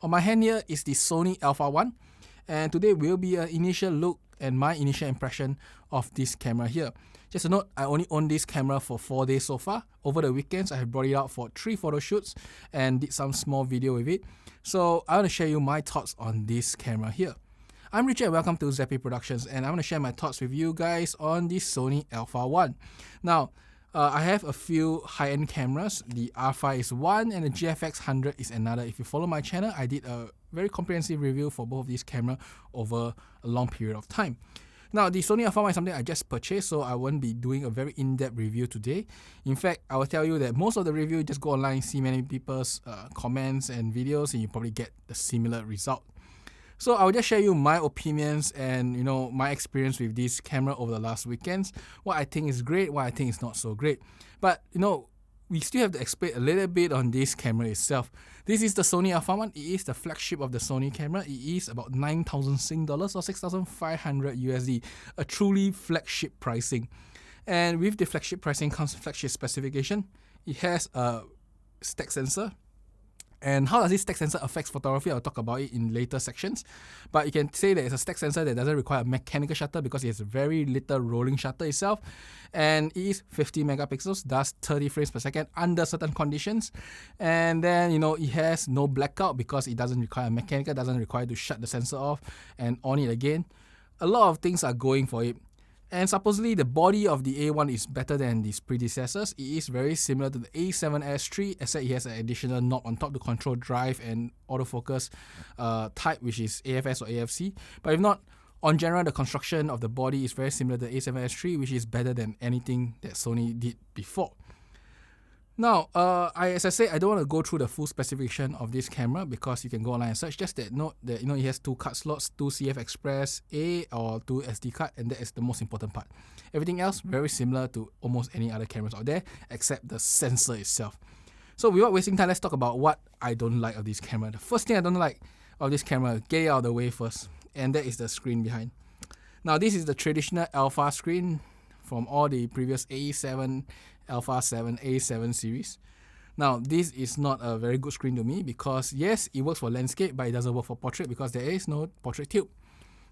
On my hand here is the Sony Alpha 1, and today will be an initial look and my initial impression of this camera here. Just a note, I only own this camera for 4 days so far. Over the weekends, I have brought it out for 3 photo shoots and did some small video with it. So I want to share you my thoughts on this camera here. I'm Richard and welcome to Zappy Productions, and I want to share my thoughts with you guys on the Sony Alpha 1. Now, I have a few high-end cameras. The R5 is one and the GFX 100 is another. If you follow my channel, I did a very comprehensive review for both of these cameras over a long period of time. Now, the Sony Alpha 1 is something I just purchased, so I won't be doing a very in-depth review today. In fact, I will tell you that most of the review, just go online, see many people's comments and videos, and you probably get the similar result. So I will just share you my opinions and my experience with this camera over the last weekends. What I think is great, what I think is not so great. But we still have to explain a little bit on this camera itself. This is the Sony Alpha 1. It is the flagship of the Sony camera. It is about 9,000 Sing dollars or 6,500 USD. A truly flagship pricing. And with the flagship pricing comes flagship specification. It has a stack sensor. And how does this stack sensor affect photography? I'll talk about it in later sections. But you can say that it's a stack sensor that doesn't require a mechanical shutter because it has a very little rolling shutter itself. And it is 50 megapixels, does 30 frames per second under certain conditions. And then, it has no blackout because it doesn't require a mechanical, doesn't require to shut the sensor off and on it again. A lot of things are going for it. And supposedly the body of the A1 is better than its predecessors. It is very similar to the A7S III, except it has an additional knob on top to control drive and autofocus type, which is AFS or AFC. But if not, on general, the construction of the body is very similar to the A7S III, which is better than anything that Sony did before. Now, as I say, I don't want to go through the full specification of this camera because you can go online and search. Just that note that it has 2 card slots, 2 CF Express A or 2 SD card, and that is the most important part. Everything else very similar to almost any other cameras out there, except the sensor itself. So without wasting time, let's talk about what I don't like of this camera. The first thing I don't like of this camera, get it out of the way first, and that is the screen behind. Now, this is the traditional Alpha screen from all the previous A7, Alpha 7, A7 series. Now, this is not a very good screen to me because yes, it works for landscape, but it doesn't work for portrait because there is no portrait tilt.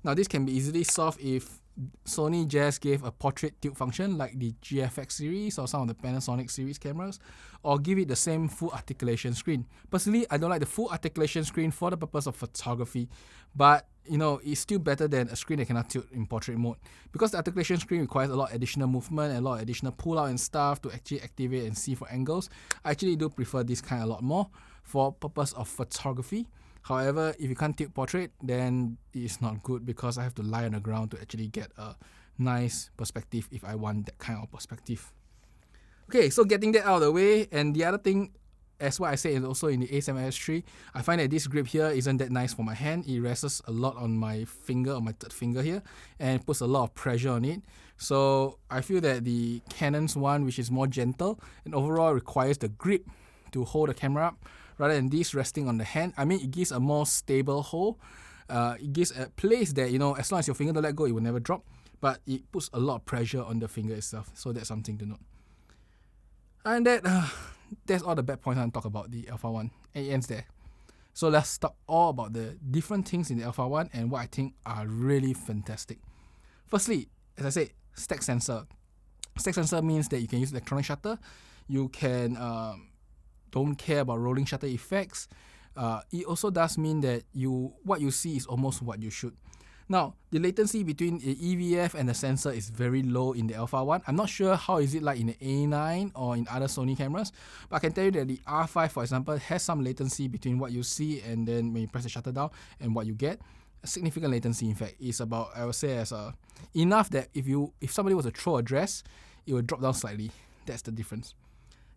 Now, this can be easily solved if Sony just gave a portrait tilt function like the GFX series or some of the Panasonic series cameras, or give it the same full articulation screen. Personally, I don't like the full articulation screen for the purpose of photography, but it's still better than a screen that cannot tilt in portrait mode because the articulation screen requires a lot of additional movement and a lot of additional pull out and stuff to actually activate and see for angles. I actually do prefer this kind a lot more for purpose of photography. However, if you can't tilt portrait, then it's not good because I have to lie on the ground to actually get a nice perspective if I want that kind of perspective. Okay, so getting that out of the way, and the other thing, as what I said, is also in the A7S III, I find that this grip here isn't that nice for my hand. It rests a lot on my finger, on my third finger here, and puts a lot of pressure on it. So I feel that the Canon's one, which is more gentle and overall requires the grip to hold the camera up, rather than this resting on the hand. I mean, it gives a more stable hold. It gives a place that, as long as your finger don't let go, it will never drop. But it puts a lot of pressure on the finger itself. So that's something to note. And that's all the bad points I want to talk about the Alpha 1. And it ends there. So let's talk all about the different things in the Alpha 1 and what I think are really fantastic. Firstly, as I said, stack sensor. Stack sensor means that you can use electronic shutter. You can don't care about rolling shutter effects. It also does mean that what you see is almost what you should. Now, the latency between the EVF and the sensor is very low in the Alpha 1. I'm not sure how is it like in the A9 or in other Sony cameras, but I can tell you that the R5, for example, has some latency between what you see and then when you press the shutter down and what you get. A significant latency, in fact, is about, I would say, as enough that if somebody was to throw a dress, it will drop down slightly. That's the difference.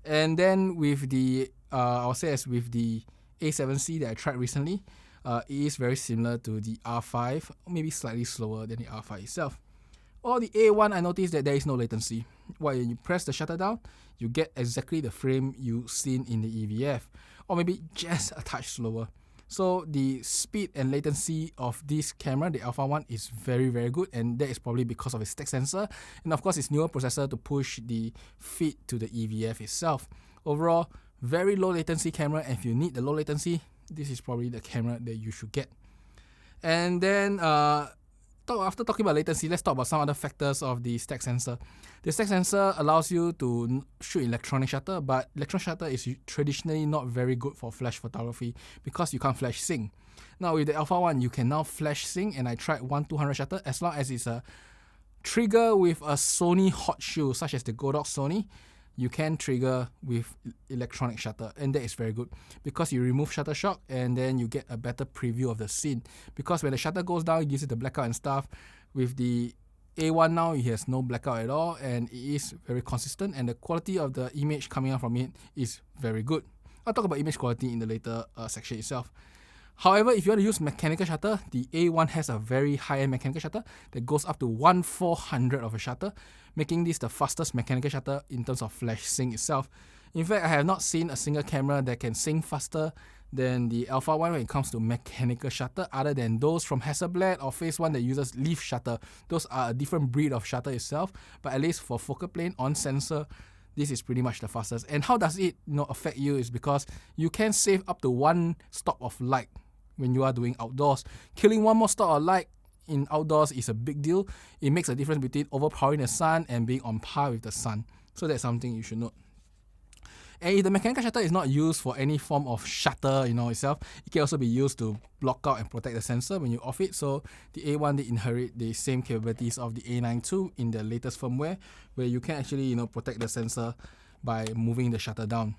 And then with the, I would say as with the A7C that I tried recently, it is very similar to the R5, maybe slightly slower than the R5 itself. Or the A1, I noticed that there is no latency. When you press the shutter down, you get exactly the frame you've seen in the EVF, or maybe just a touch slower. So the speed and latency of this camera, the Alpha 1, is very, very good, and that is probably because of its stack sensor, and of course its newer processor to push the feed to the EVF itself. Overall, very low latency camera, and if you need the low latency, this is probably the camera that you should get. And then after talking about latency, let's talk about some other factors of the stack sensor. The stack sensor allows you to shoot electronic shutter, but electronic shutter is traditionally not very good for flash photography because you can't flash sync. Now with the Alpha 1, you can now flash sync, and I tried 1/200 shutter. As long as it's a trigger with a Sony hot shoe, such as the Godox Sony, you can trigger with electronic shutter, and that is very good because you remove shutter shock and then you get a better preview of the scene. Because when the shutter goes down, it gives it the blackout and stuff. With the A1 now, it has no blackout at all, and it is very consistent, and the quality of the image coming out from it is very good. I'll talk about image quality in the later section itself. However, if you want to use mechanical shutter, the A1 has a very high-end mechanical shutter that goes up to 1/400 of a shutter, making this the fastest mechanical shutter in terms of flash sync itself. In fact, I have not seen a single camera that can sync faster than the Alpha 1 when it comes to mechanical shutter, other than those from Hasselblad or Phase 1 that uses leaf shutter. Those are a different breed of shutter itself, but at least for focal plane on sensor, this is pretty much the fastest. And how does it affect you is because you can save up to 1 stop of light when you are doing outdoors. Killing 1 more stop of light in outdoors is a big deal. It makes a difference between overpowering the sun and being on par with the sun. So that's something you should note. And if the mechanical shutter is not used for any form of shutter, itself, it can also be used to block out and protect the sensor when you off it. So the A1 did inherit the same capabilities of the A9 II in the latest firmware, where you can actually protect the sensor by moving the shutter down.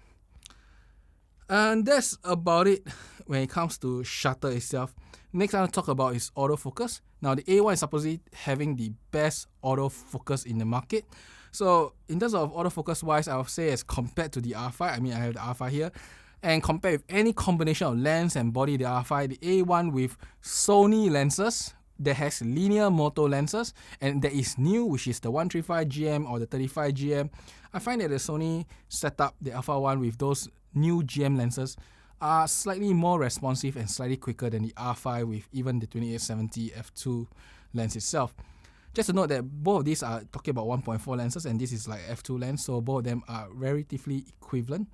And that's about it when it comes to shutter itself. Next I want to talk about is autofocus. Now the A1 is supposedly having the best autofocus in the market. So in terms of autofocus wise, I would say as compared to the R5, I have the R5 here, and compared with any combination of lens and body, the R5, the A1 with Sony lenses that has linear moto lenses, and that is new, which is the 135GM or the 35GM. I find that the Sony setup, the Alpha 1 with those new GM lenses, are slightly more responsive and slightly quicker than the R5 with even the 2870 f2 lens itself. Just to note that both of these are talking about 1.4 lenses, and this is like f2 lens, so both of them are relatively equivalent.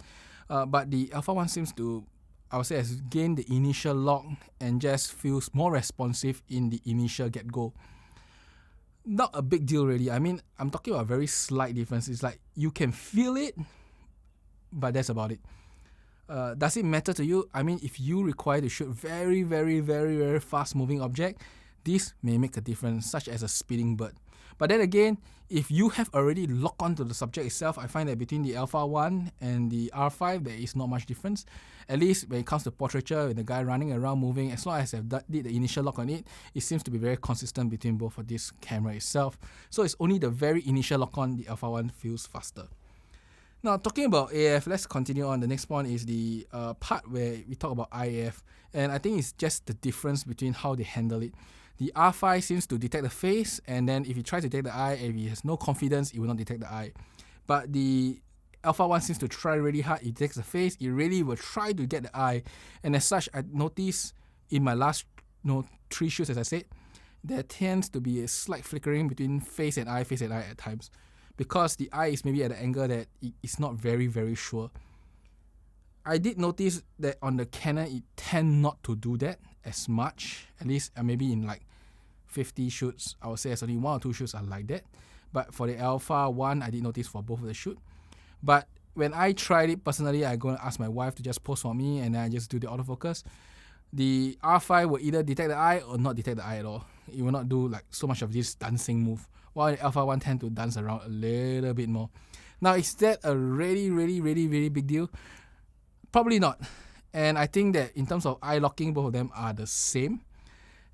But the Alpha 1 seems to, I would say, has gained the initial lock and just feels more responsive in the initial get-go. Not a big deal really. I'm talking about a very slight difference. It's like you can feel it, but that's about it. Does it matter to you? If you require to shoot very, very, very, very fast moving object, this may make a difference, such as a speeding bird. But then again, if you have already locked onto the subject itself, I find that between the Alpha 1 and the R5, there is not much difference. At least when it comes to portraiture, with the guy running around moving, as long as I've did the initial lock on it, it seems to be very consistent between both of this camera itself. So it's only the very initial lock on the Alpha 1 feels faster. Now, talking about AF, let's continue on. The next one is the part where we talk about IF, and I think it's just the difference between how they handle it. The R5 seems to detect the face, and then if you try to detect the eye, if he has no confidence, it will not detect the eye. But the Alpha 1 seems to try really hard. It detects the face, it really will try to get the eye. And as such, I noticed in my last 3 shoots, as I said, there tends to be a slight flickering between face and eye at times, because the eye is maybe at an angle that it is not very, very sure. I did notice that on the Canon, it tend not to do that as much. At least maybe in like 50 shoots, I would say there's only 1 or 2 shoots are like that. But for the Alpha 1, I did notice for both of the shoot. But when I tried it personally, I go and ask my wife to just post for me, and then I just do the autofocus. The R5 will either detect the eye or not detect the eye at all. It will not do like so much of this dancing move, while the Alpha 1 tend to dance around a little bit more. Now, is that a really, really, really, really big deal? Probably not. And I think that in terms of eye locking, both of them are the same.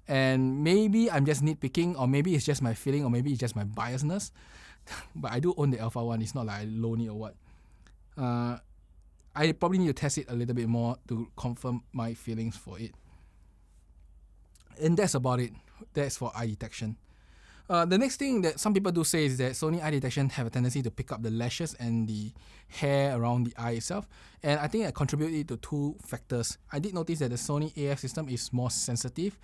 And maybe I'm just nitpicking, or maybe it's just my feeling, or maybe it's just my biasness. But I do own the Alpha 1. It's not like I loan it or what. I probably need to test it a little bit more to confirm my feelings for it. And that's about it. That's for eye detection. The next thing that some people do say is that Sony eye detection have a tendency to pick up the lashes and the hair around the eye itself. And I think I contribute it to 2 factors. I did notice that the Sony AF system is more sensitive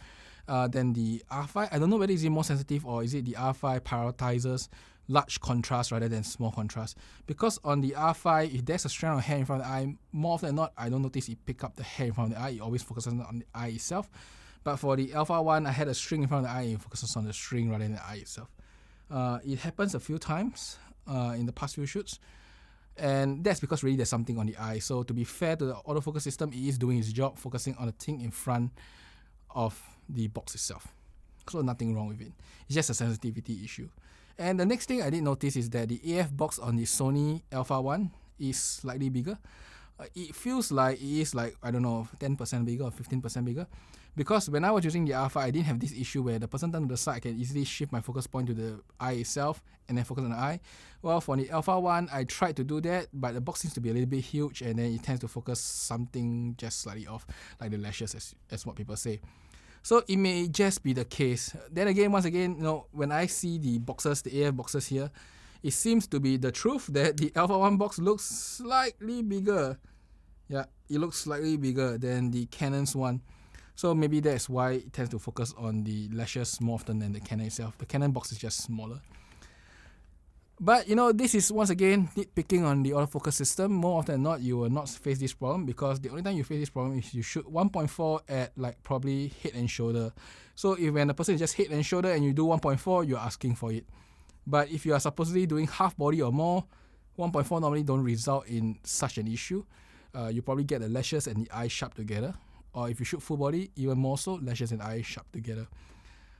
than the R5. I don't know whether is it more sensitive or is it the R5 prioritizes large contrast rather than small contrast. Because on the R5, if there's a strand of hair in front of the eye, more often than not, I don't notice it pick up the hair in front of the eye. It always focuses on the eye itself. But for the Alpha 1, I had a string in front of the eye, and it focuses on the string rather than the eye itself. It happens a few times in the past few shoots, and that's because really there's something on the eye. So to be fair to the autofocus system, it is doing its job, focusing on the thing in front of the box itself. So nothing wrong with it. It's just a sensitivity issue. And the next thing I did notice is that the AF box on the Sony Alpha 1 is slightly bigger. It feels like it is like, I don't know, 10% bigger or 15% bigger. Because when I was using the Alpha, I didn't have this issue where the person turned to the side, I can easily shift my focus point to the eye itself and then focus on the eye. Well, for the Alpha 1, I tried to do that, but the box seems to be a little bit huge, and then it tends to focus something just slightly off, like the lashes, as what people say. So it may just be the case. Then again, once again, when I see the boxes, the AF boxes here, it seems to be the truth that the Alpha 1 box looks slightly bigger. Yeah, it looks slightly bigger than the Canon's one. So maybe that's why it tends to focus on the lashes more often than the Canon itself. The Canon box is just smaller. But this is once again nitpicking on the autofocus system. More often than not, you will not face this problem, because the only time you face this problem is you shoot 1.4 at like probably head and shoulder. So if when the person is just head and shoulder and you do 1.4, you're asking for it. But if you are supposedly doing half body or more, 1.4 normally don't result in such an issue. You probably get the lashes and the eye sharp together. Or if you shoot full body, even more so, lashes and eye sharp together.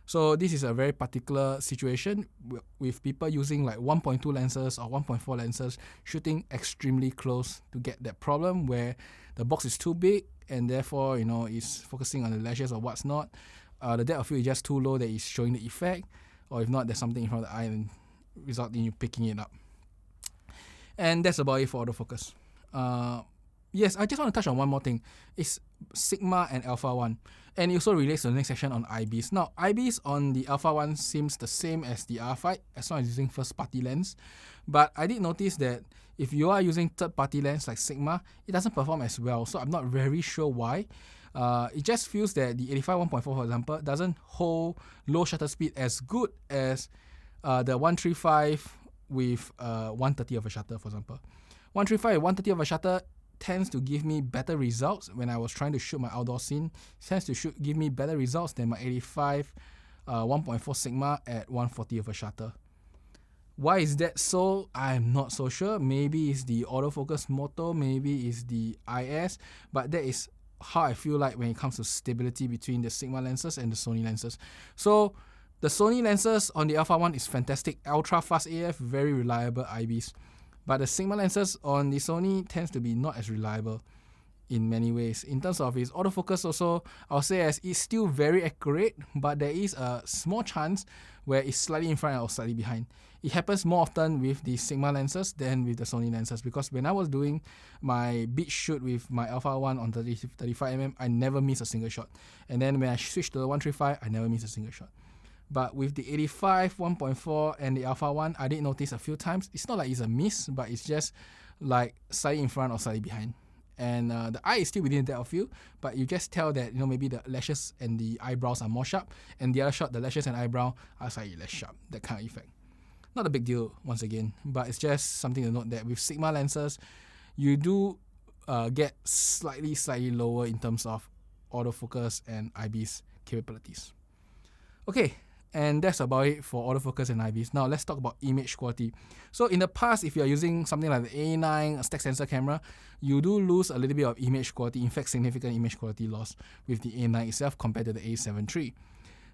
So this is a very particular situation with people using like 1.2 lenses or 1.4 lenses shooting extremely close to get that problem where the box is too big and therefore is focusing on the lashes or what's not. The depth of field is just too low that it's showing the effect, or if not, there's something in front of the eye and resulting in you picking it up. And that's about it for autofocus. Yes, I just want to touch on one more thing. It's Sigma and Alpha 1. And it also relates to the next section on IBs. Now, IBs on the Alpha 1 seems the same as the R5 as long as using first-party lens. But I did notice that if you are using third-party lens like Sigma, it doesn't perform as well. So I'm not very sure why. It just feels that the 85 1.4, for example, doesn't hold low shutter speed as good as the 135 with 130 of a shutter, for example. 135 with 130 of a shutter tends to give me better results when I was trying to shoot my outdoor scene. It tends to give me better results than my 85 1.4 Sigma at 140 of a shutter. Why is that so? I'm not so sure. Maybe it's the autofocus motor, maybe it's the IS, but that is how I feel like when it comes to stability between the Sigma lenses and the Sony lenses. So the Sony lenses on the Alpha 1 is fantastic, ultra fast AF, very reliable IBs. But the Sigma lenses on the Sony tends to be not as reliable in many ways. In terms of its autofocus also, I'll say as it's still very accurate, but there is a small chance where it's slightly in front or slightly behind. It happens more often with the Sigma lenses than with the Sony lenses, because when I was doing my beach shoot with my Alpha 1 on 35mm, I never miss a single shot. And then when I switched to the 135, I never miss a single shot. But with the 85 1.4 and the Alpha 1, I did notice a few times. It's not like it's a miss, but it's just like slightly in front or slightly behind. And the eye is still within the depth of field, but you just tell that maybe the lashes and the eyebrows are more sharp, and the other shot, the lashes and eyebrow are slightly less sharp. That kind of effect. Not a big deal once again, but it's just something to note that with Sigma lenses, you do get slightly lower in terms of autofocus and IBs capabilities. Okay. And that's about it for autofocus and IBs. Now let's talk about image quality. So in the past, if you're using something like the A9, a stack sensor camera, you do lose a little bit of image quality, in fact significant image quality loss with the A9 itself compared to the A7 III.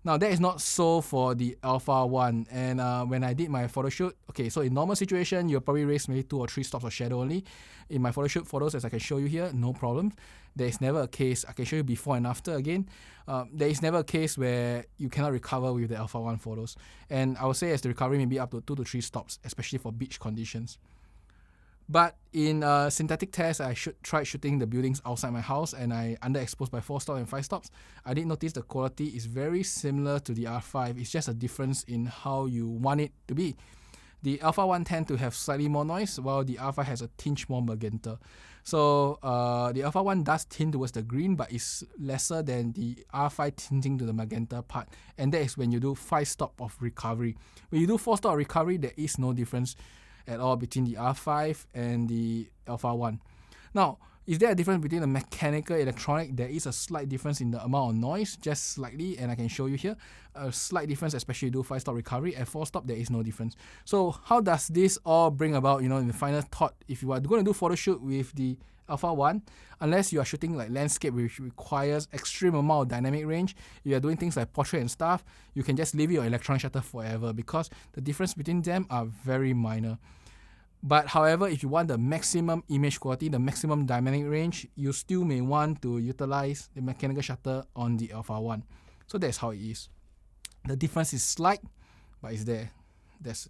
Now that is not so for the Alpha 1, and when I did my photo shoot, okay, so in normal situation, you'll probably raise maybe 2 or 3 stops of shadow only. In my photo shoot photos, as I can show you here, no problem. There is never a case, I can show you before and after again, there is never a case where you cannot recover with the Alpha 1 photos. And I would say as the recovery may be up to 2 to 3 stops, especially for beach conditions. But in synthetic tests, I tried shooting the buildings outside my house, and I underexposed by 4 stops and 5 stops. I did notice the quality is very similar to the R5. It's just a difference in how you want it to be. The Alpha 1 tend to have slightly more noise, while the Alpha has a tinge more magenta. So the Alpha 1 does tint towards the green, but it's lesser than the R5 tinting to the magenta part. And that is when you do 5 stop of recovery. When you do 4 stop of recovery, there is no difference at all between the R5 and the Alpha 1. Now, is there a difference between the mechanical and electronic? There is a slight difference in the amount of noise, just slightly, and I can show you here. A slight difference, especially do 5 stop recovery. At 4 stop, there is no difference. So how does this all bring about, in the final thought? If you are going to do photo shoot with the Alpha 1, unless you are shooting like landscape, which requires extreme amount of dynamic range, you are doing things like portrait and stuff, you can just leave your electronic shutter forever because the difference between them are very minor. But however, if you want the maximum image quality, the maximum dynamic range, you still may want to utilize the mechanical shutter on the Alpha 1. So that's how it is. The difference is slight, but it's there. That's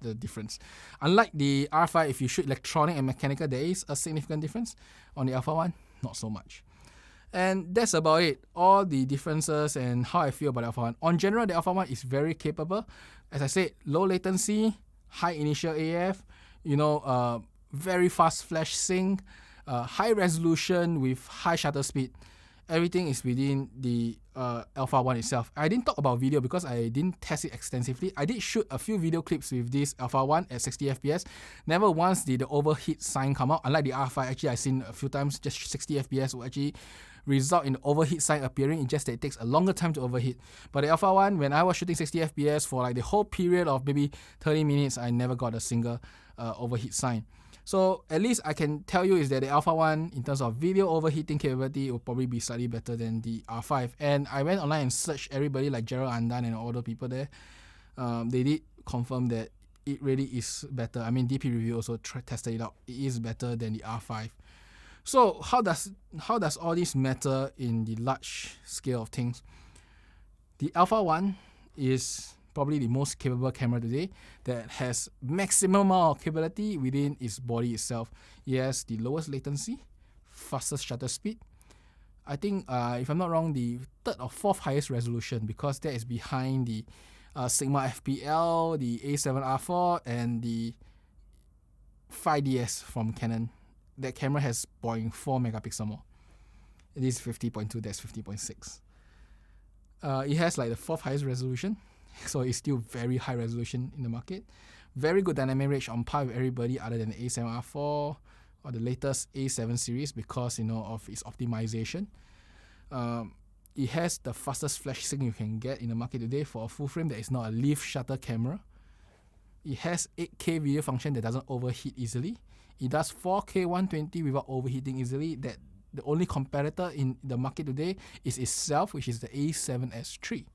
the difference. Unlike the R5, if you shoot electronic and mechanical, there is a significant difference. On the Alpha 1, not so much. And that's about it. All the differences and how I feel about the Alpha 1. On general, the Alpha 1 is very capable. As I said, low latency, high initial AF, very fast flash sync, high resolution with high shutter speed. Everything is within the Alpha 1 itself. I didn't talk about video because I didn't test it extensively. I did shoot a few video clips with this Alpha 1 at 60 FPS. Never once did the overheat sign come out. Unlike the R5, actually I've seen a few times just 60 FPS will actually result in the overheat sign appearing. It's just that it takes a longer time to overheat. But the Alpha 1, when I was shooting 60 FPS for like the whole period of maybe 30 minutes, I never got a single overheat sign. So at least I can tell you is that the Alpha 1, in terms of video overheating capability, will probably be slightly better than the R5. And I went online and searched everybody like Gerald Andan and all the people there. They did confirm that it really is better. I mean, DP Review also tested it out. It is better than the R5. So how does all this matter in the large scale of things? The Alpha 1 is probably the most capable camera today that has maximum amount of capability within its body itself. It has the lowest latency, fastest shutter speed. I think, if I'm not wrong, the 3rd or 4th highest resolution, because that is behind the Sigma FPL, the A7R4, and the 5DS from Canon. That camera has 0.4 megapixel more. It is 50.2, that's 50.6. It has like the 4th highest resolution. So it's still very high resolution in the market. Very good dynamic range on par with everybody other than the A7R4 or the latest A7 series because of its optimization. It has the fastest flash sync you can get in the market today for a full frame that is not a leaf shutter camera. It has 8K video function that doesn't overheat easily. It does 4K 120 without overheating easily. That the only competitor in the market today is itself, which is the A7S III.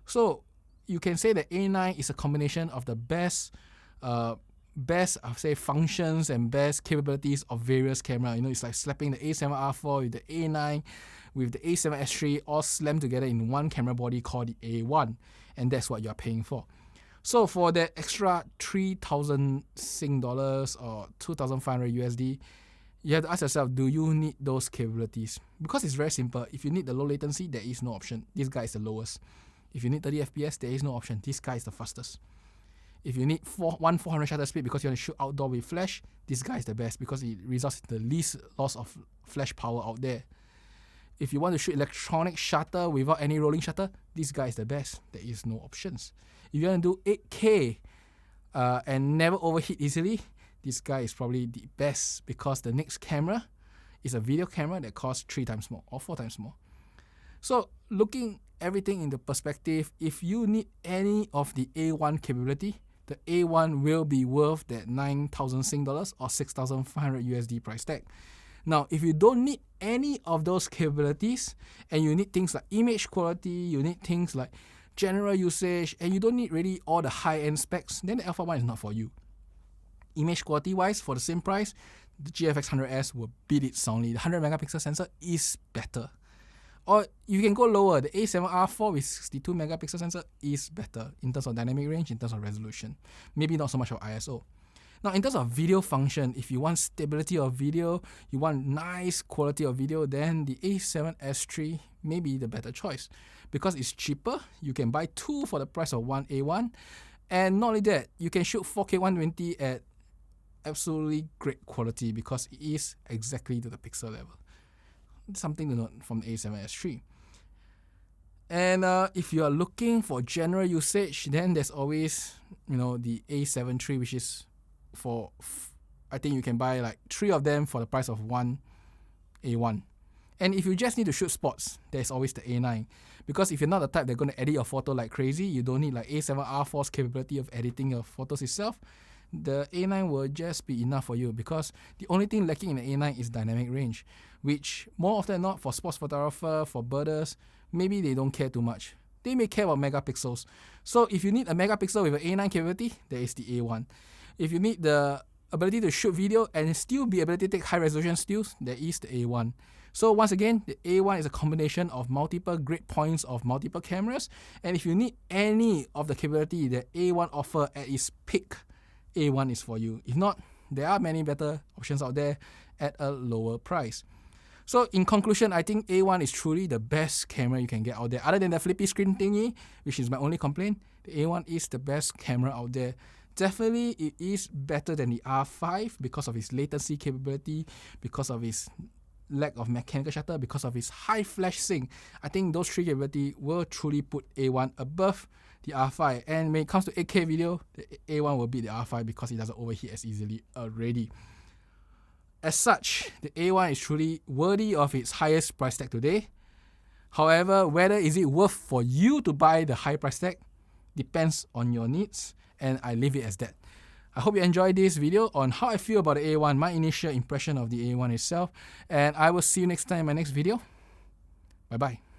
So you can say that A9 is a combination of the best functions and best capabilities of various cameras. It's like slapping the A7R4 with the A9 with the A7S III all slammed together in one camera body called the A1, and that's what you're paying for. So for that extra 3,000 Sing dollars or 2,500 USD, you have to ask yourself, do you need those capabilities? Because it's very simple. If you need the low latency, there is no option. This guy is the lowest. If you need 30 FPS, there is no option. This guy is the fastest. If you need 400 shutter speed because you want to shoot outdoor with flash, this guy is the best because it results in the least loss of flash power out there. If you want to shoot electronic shutter without any rolling shutter, this guy is the best. There is no options. If you want to do 8K and never overheat easily, this guy is probably the best because the next camera is a video camera that costs 3 times more or 4 times more. So looking everything in the perspective, if you need any of the A1 capability, the A1 will be worth that 9,000 Sing dollars or 6,500 USD price tag. Now, if you don't need any of those capabilities and you need things like image quality, you need things like general usage, and you don't need really all the high-end specs, then the Alpha 1 is not for you. Image quality-wise, for the same price, the GFX 100S will beat it soundly. The 100 megapixel sensor is better. Or you can go lower. The A7R4 with 62 megapixel sensor is better in terms of dynamic range, in terms of resolution. Maybe not so much of ISO. Now, in terms of video function, if you want stability of video, you want nice quality of video, then the A7S III may be the better choice. Because it's cheaper, you can buy 2 for the price of one A1, And not only that, you can shoot 4K 120 at absolutely great quality because it is exactly to the pixel level. Something to note from the A7S III. And if you are looking for general usage, then there's always, the A7 III, which is for, I think you can buy like 3 of them for the price of one A1. And if you just need to shoot spots, there's always the A9. Because if you're not the type that's going to edit your photo like crazy, you don't need like A7R4's capability of editing your photos itself, the A9 will just be enough for you, because the only thing lacking in the A9 is dynamic range, which more often than not for sports photographer, for birders, maybe they don't care too much. They may care about megapixels. So if you need a megapixel with an A9 capability, there is the A1. If you need the ability to shoot video and still be able to take high resolution stills, there is the A1. So once again, the A1 is a combination of multiple great points of multiple cameras, and if you need any of the capability that A1 offer at its peak, A1 is for you. If not, there are many better options out there at a lower price. So in conclusion, I think A1 is truly the best camera you can get out there. Other than the flippy screen thingy, which is my only complaint, the A1 is the best camera out there. Definitely, it is better than the R5 because of its latency capability, because of its lack of mechanical shutter, because of its high flash sync. I think those 3 capabilities will truly put A1 above the R5. And when it comes to 8K video, the A1 will beat the R5 because it doesn't overheat as easily already. As such, the A1 is truly worthy of its highest price tag today. However, whether is it worth for you to buy the high price tag depends on your needs, and I leave it as that. I hope you enjoyed this video on how I feel about the A1, my initial impression of the A1 itself, and I will see you next time in my next video. Bye bye.